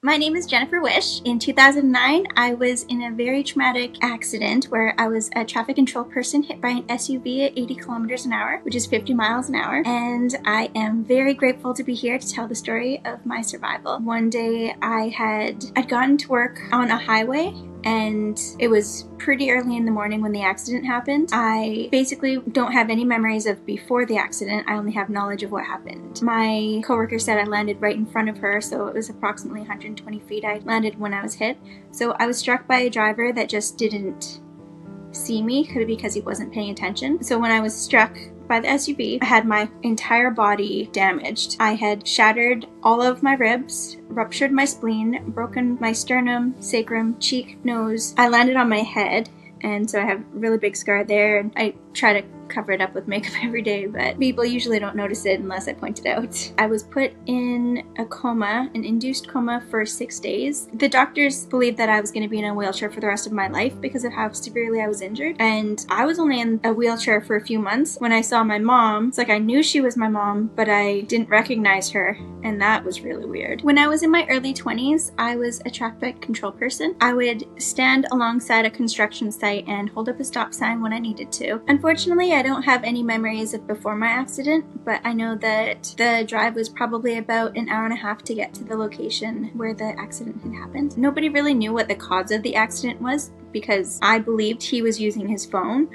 My name is Jennifer Wiche. In 2009, I was in a very traumatic accident where I was a traffic control person hit by an SUV at 80 kilometers an hour, which is 50 miles an hour. And I am very grateful to be here to tell the story of my survival. One day I'd gotten to work on a highway, and it was pretty early in the morning when the accident happened. I basically don't have any memories of before the accident. I only have knowledge of what happened. My coworker said I landed right in front of her, so it was approximately 120 feet I landed when I was hit. So I was struck by a driver that just didn't see me, could be because he wasn't paying attention. So when I was struck by the SUV, I had my entire body damaged. I had shattered all of my ribs, ruptured my spleen, broken my sternum, sacrum, cheek, nose. I landed on my head, and so I have a really big scar there, and I try to cover it up with makeup every day, but people usually don't notice it unless I point it out. I was put in a coma, an induced coma, for 6 days. The doctors believed that I was going to be in a wheelchair for the rest of my life because of how severely I was injured, and I was only in a wheelchair for a few months. When I saw my mom, it's like I knew she was my mom, but I didn't recognize her, and that was really weird. When I was in my early 20s, I was a traffic control person. I would stand alongside a construction site and hold up a stop sign when I needed to. Unfortunately, I don't have any memories of before my accident, but I know that the drive was probably about an hour and a half to get to the location where the accident had happened. Nobody really knew what the cause of the accident was because I believed he was using his phone,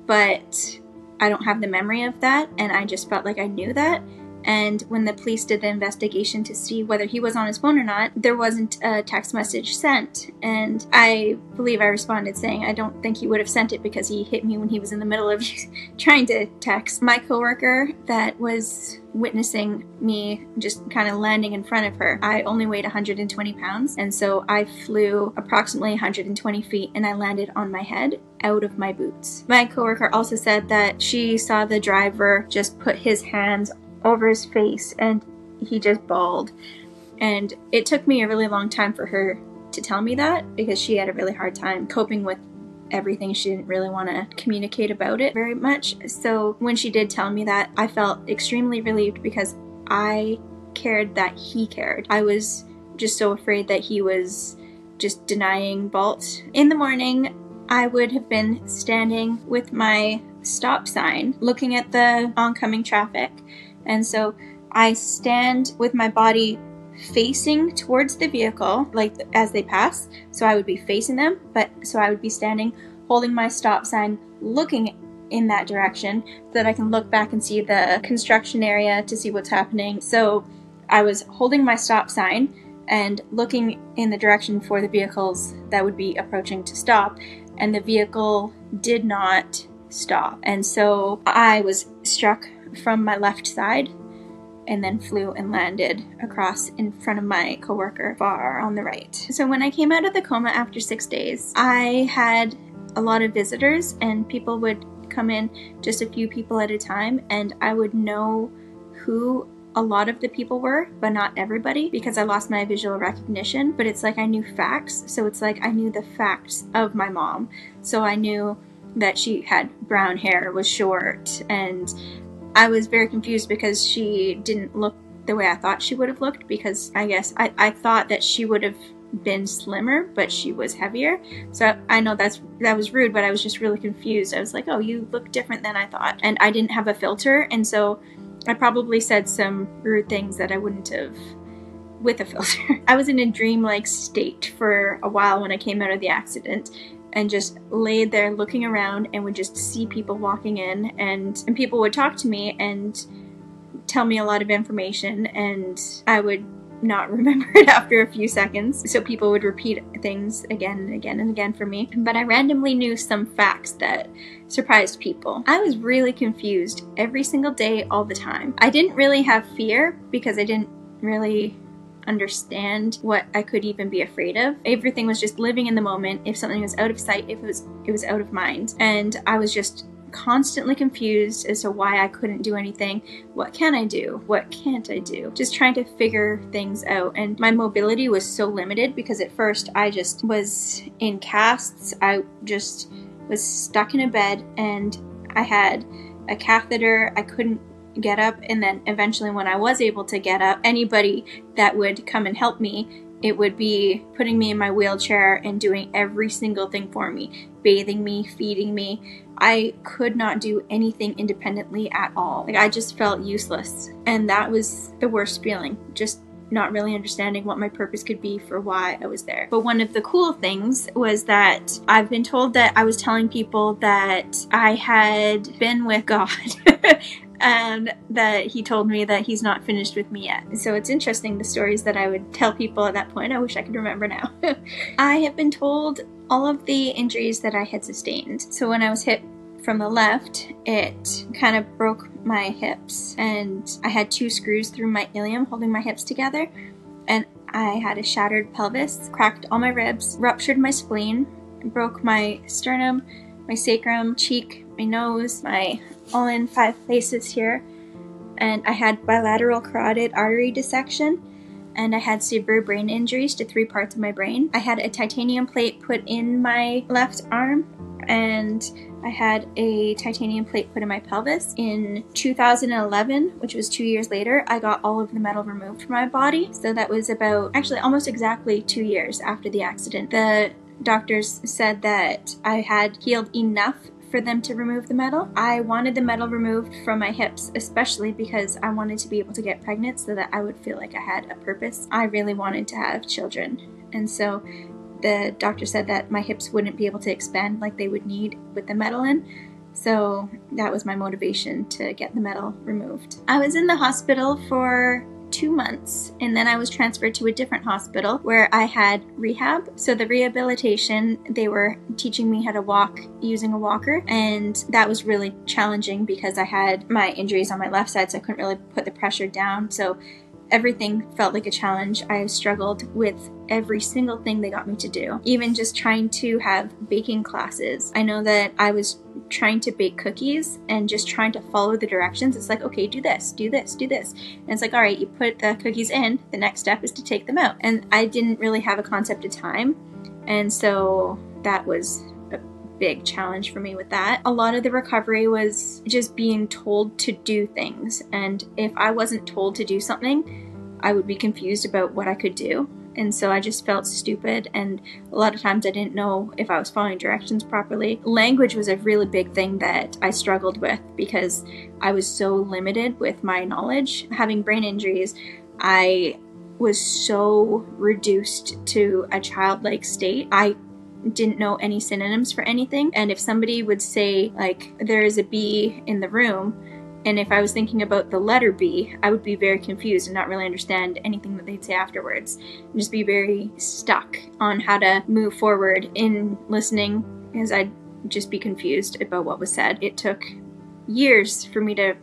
but I don't have the memory of that, and I just felt like I knew that. And when the police did the investigation to see whether he was on his phone or not, there wasn't a text message sent. And I believe I responded saying I don't think he would have sent it because he hit me when he was in the middle of trying to text. My coworker that was witnessing me just kind of landing in front of her, I only weighed 120 pounds, and so I flew approximately 120 feet and I landed on my head out of my boots. My coworker also said that she saw the driver just put his hands over his face and he just bawled, and it took me a really long time for her to tell me that because she had a really hard time coping with everything. She didn't really want to communicate about it very much. So when she did tell me that, I felt extremely relieved because I cared that he cared. I was just so afraid that he was just denying Bolt. In the morning, I would have been standing with my stop sign looking at the oncoming traffic. And so I stand with my body facing towards the vehicle, like as they pass. So I would be facing them, so I would be standing, holding my stop sign, looking in that direction so that I can look back and see the construction area to see what's happening. So I was holding my stop sign and looking in the direction for the vehicles that would be approaching to stop, and the vehicle did not stop. And so I was struck from my left side and then flew and landed across in front of my coworker far on the right. So when I came out of the coma after 6 days, I had a lot of visitors, and people would come in, just a few people at a time, and I would know who a lot of the people were, but not everybody, because I lost my visual recognition. But it's like I knew facts, so it's like I knew the facts of my mom. So I knew that she had brown hair, was short, and I was very confused because she didn't look the way I thought she would have looked, because I guess I thought that she would have been slimmer, but she was heavier. So I know that was rude, but I was just really confused. I was like, oh, you look different than I thought. And I didn't have a filter, and so I probably said some rude things that I wouldn't have with a filter. I was in a dreamlike state for a while when I came out of the accident, and just laid there looking around and would just see people walking in, and people would talk to me and tell me a lot of information, and I would not remember it after a few seconds. So people would repeat things again and again and again for me. But I randomly knew some facts that surprised people. I was really confused every single day, all the time. I didn't really have fear because I didn't really understand what I could even be afraid of. Everything was just living in the moment. If something was out of sight, it was out of mind. And I was just constantly confused as to why I couldn't do anything. What can I do? What can't I do? Just trying to figure things out. And my mobility was so limited because at first I just was in casts. I just was stuck in a bed, and I had a catheter. I couldn't get up, and then eventually when I was able to get up, anybody that would come and help me it would be putting me in my wheelchair and doing every single thing for me, bathing me, feeding me. I could not do anything independently at all. Like, I just felt useless. And that was the worst feeling, just not really understanding what my purpose could be for why I was there. But one of the cool things was that I've been told that I was telling people that I had been with God. And that he told me that he's not finished with me yet. So it's interesting, the stories that I would tell people at that point. I wish I could remember now. I have been told all of the injuries that I had sustained. So when I was hit from the left, it kind of broke my hips, and I had 2 screws through my ilium holding my hips together, and I had a shattered pelvis, cracked all my ribs, ruptured my spleen, broke my sternum, my sacrum, cheek, my nose, my all in 5 places here, and I had bilateral carotid artery dissection, and I had severe brain injuries to 3 parts of my brain. I had a titanium plate put in my left arm, and I had a titanium plate put in my pelvis. In 2011, which was 2 years later, I got all of the metal removed from my body. So that was about, actually almost exactly 2 years after the accident. The doctors said that I had healed enough for them to remove the metal. I wanted the metal removed from my hips, especially because I wanted to be able to get pregnant so that I would feel like I had a purpose. I really wanted to have children. And so the doctor said that my hips wouldn't be able to expand like they would need with the metal in. So that was my motivation to get the metal removed. I was in the hospital for 2 months, and then I was transferred to a different hospital where I had rehab. So the rehabilitation, they were teaching me how to walk using a walker, and that was really challenging because I had my injuries on my left side, so I couldn't really put the pressure down. So everything felt like a challenge. I struggled with every single thing they got me to do. Even just trying to have baking classes. I know that I was trying to bake cookies and just trying to follow the directions. It's like, okay, do this, do this, do this. And it's like, all right, you put the cookies in, the next step is to take them out. And I didn't really have a concept of time. And so that was a big challenge for me with that. A lot of the recovery was just being told to do things. And if I wasn't told to do something, I would be confused about what I could do. And so I just felt stupid, and a lot of times I didn't know if I was following directions properly. Language was a really big thing that I struggled with because I was so limited with my knowledge. Having brain injuries, I was so reduced to a childlike state. I didn't know any synonyms for anything, and if somebody would say, like, there is a bee in the room, and if I was thinking about the letter B, I would be very confused and not really understand anything that they'd say afterwards. And just be very stuck on how to move forward in listening, because I'd just be confused about what was said. It took years for me to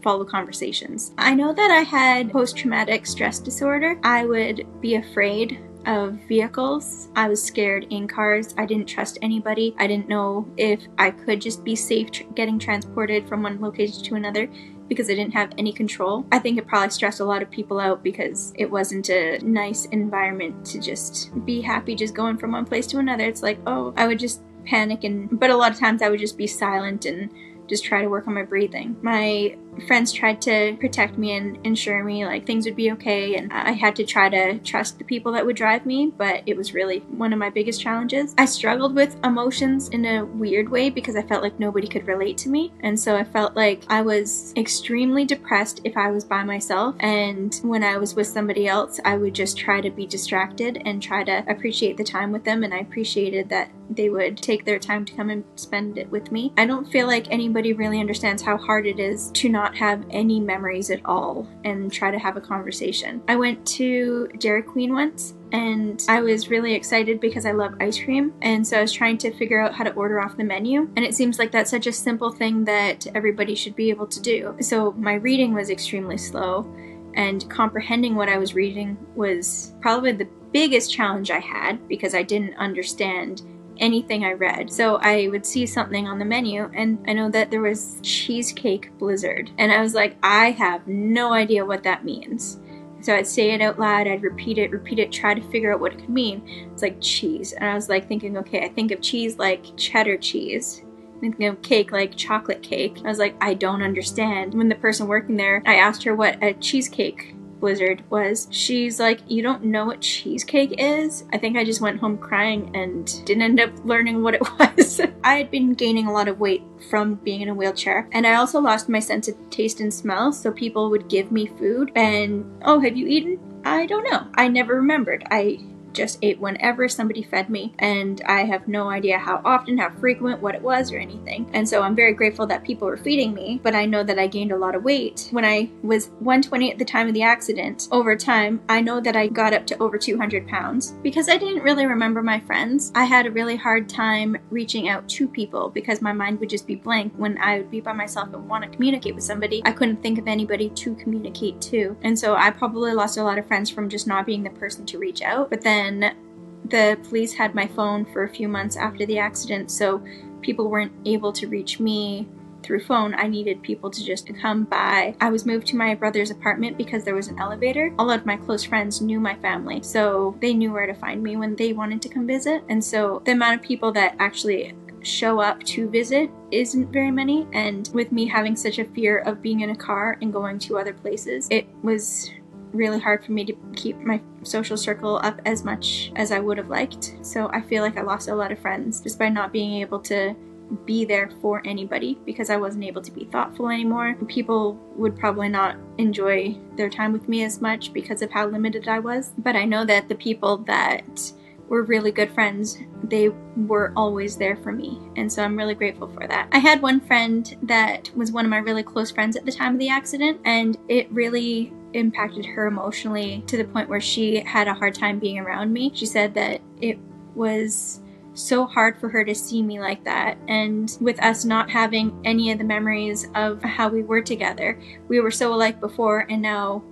follow conversations. I know that I had post-traumatic stress disorder. I would be afraid of vehicles. I was scared in cars. I didn't trust anybody. I didn't know if I could just be safe getting transported from one location to another because I didn't have any control. I think it probably stressed a lot of people out because it wasn't a nice environment to just be happy just going from one place to another. It's like, oh, I would just panic, but a lot of times I would just be silent and just try to work on my breathing. My friends tried to protect me and ensure me like things would be okay, and I had to try to trust the people that would drive me, but it was really one of my biggest challenges. I struggled with emotions in a weird way because I felt like nobody could relate to me, and so I felt like I was extremely depressed if I was by myself, and when I was with somebody else, I would just try to be distracted and try to appreciate the time with them, and I appreciated that they would take their time to come and spend it with me. I don't feel like anybody really understands how hard it is to not have any memories at all and try to have a conversation. I went to Dairy Queen once and I was really excited because I love ice cream, and so I was trying to figure out how to order off the menu, and it seems like that's such a simple thing that everybody should be able to do. So my reading was extremely slow, and comprehending what I was reading was probably the biggest challenge I had because I didn't understand anything I read. So I would see something on the menu, and I know that there was cheesecake blizzard, and I was like, I have no idea what that means. So I'd say it out loud, I'd repeat it, try to figure out what it could mean. It's like cheese, and I was like thinking, okay, I think of cheese like cheddar cheese, thinking of cake like chocolate cake. I was like, I don't understand. When the person working there, I asked her what a cheesecake blizzard was she's like, you don't know what cheesecake is? I think I just went home crying and didn't end up learning what it was. I had been gaining a lot of weight from being in a wheelchair, and I also lost my sense of taste and smell, so people would give me food and, oh, have you eaten? I don't know. I never remembered. I just ate whenever somebody fed me, and I have no idea how often, how frequent, what it was, or anything. And so I'm very grateful that people were feeding me, but I know that I gained a lot of weight. When I was 120 at the time of the accident, over time, I know that I got up to over 200 pounds. Because I didn't really remember my friends, I had a really hard time reaching out to people because my mind would just be blank. When I would be by myself and want to communicate with somebody, I couldn't think of anybody to communicate to. And so I probably lost a lot of friends from just not being the person to reach out. But then the police had my phone for a few months after the accident, so people weren't able to reach me through phone. I needed people to just come by. I was moved to my brother's apartment because there was an elevator. All of my close friends knew my family, so they knew where to find me when they wanted to come visit. And so the amount of people that actually show up to visit isn't very many, and with me having such a fear of being in a car and going to other places, it was really hard for me to keep my social circle up as much as I would have liked. So I feel like I lost a lot of friends just by not being able to be there for anybody because I wasn't able to be thoughtful anymore. People would probably not enjoy their time with me as much because of how limited I was. But I know that the people that were really good friends, they were always there for me. And so I'm really grateful for that. I had one friend that was one of my really close friends at the time of the accident, and it really impacted her emotionally to the point where she had a hard time being around me. She said that it was so hard for her to see me like that, and with us not having any of the memories of how we were together, we were so alike before, and now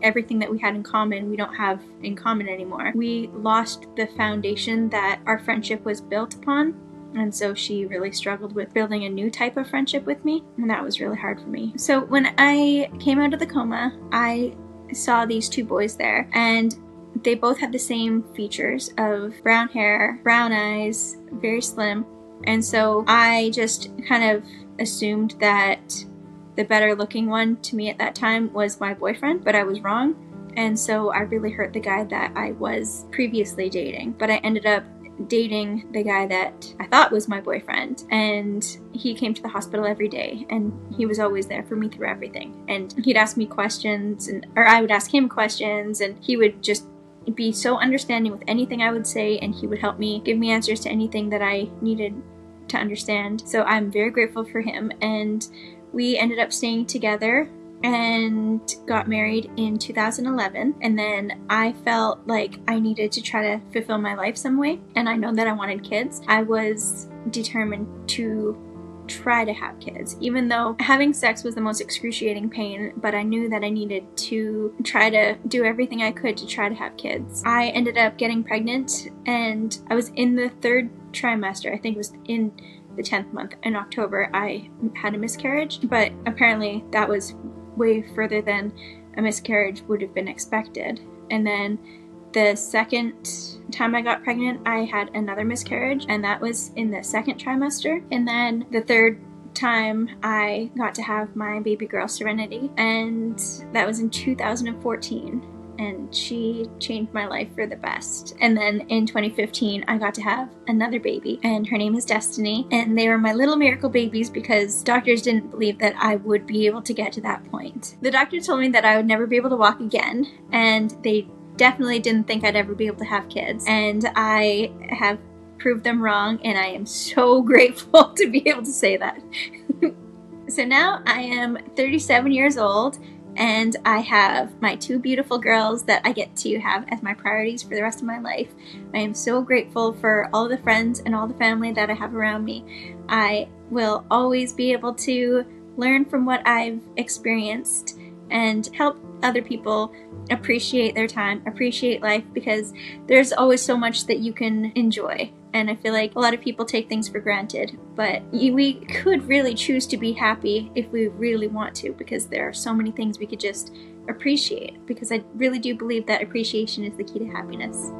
everything that we had in common, we don't have in common anymore. We lost the foundation that our friendship was built upon. And so she really struggled with building a new type of friendship with me, and that was really hard for me. So when I came out of the coma, I saw these two boys there, and they both had the same features of brown hair, brown eyes, very slim. And so I just kind of assumed that the better looking one to me at that time was my boyfriend, but I was wrong. And so I really hurt the guy that I was previously dating, but I ended up dating the guy that I thought was my boyfriend, and he came to the hospital every day, and he was always there for me through everything. And he'd ask me questions, or I would ask him questions, and he would just be so understanding with anything I would say, and he would help me, give me answers to anything that I needed to understand. So I'm very grateful for him, and we ended up staying together and got married in 2011. And then I felt like I needed to try to fulfill my life some way, and I know that I wanted kids. I was determined to try to have kids, even though having sex was the most excruciating pain, but I knew that I needed to try to do everything I could to try to have kids. I ended up getting pregnant, and I was in the 3rd trimester. I think it was in the 10th month. In October, I had a miscarriage, but apparently that was way further than a miscarriage would have been expected. And then the 2nd time I got pregnant, I had another miscarriage, and that was in the 2nd trimester. And then the 3rd time I got to have my baby girl Serenity, and that was in 2014. And she changed my life for the best. And then in 2015, I got to have another baby, and her name is Destiny. And they were my little miracle babies because doctors didn't believe that I would be able to get to that point. The doctor told me that I would never be able to walk again, and they definitely didn't think I'd ever be able to have kids. And I have proved them wrong, and I am so grateful to be able to say that. So now I am 37 years old, and I have my 2 beautiful girls that I get to have as my priorities for the rest of my life. I am so grateful for all the friends and all the family that I have around me. I will always be able to learn from what I've experienced and help other people appreciate their time, appreciate life, because there's always so much that you can enjoy. And I feel like a lot of people take things for granted, but we could really choose to be happy if we really want to, because there are so many things we could just appreciate, because I really do believe that appreciation is the key to happiness.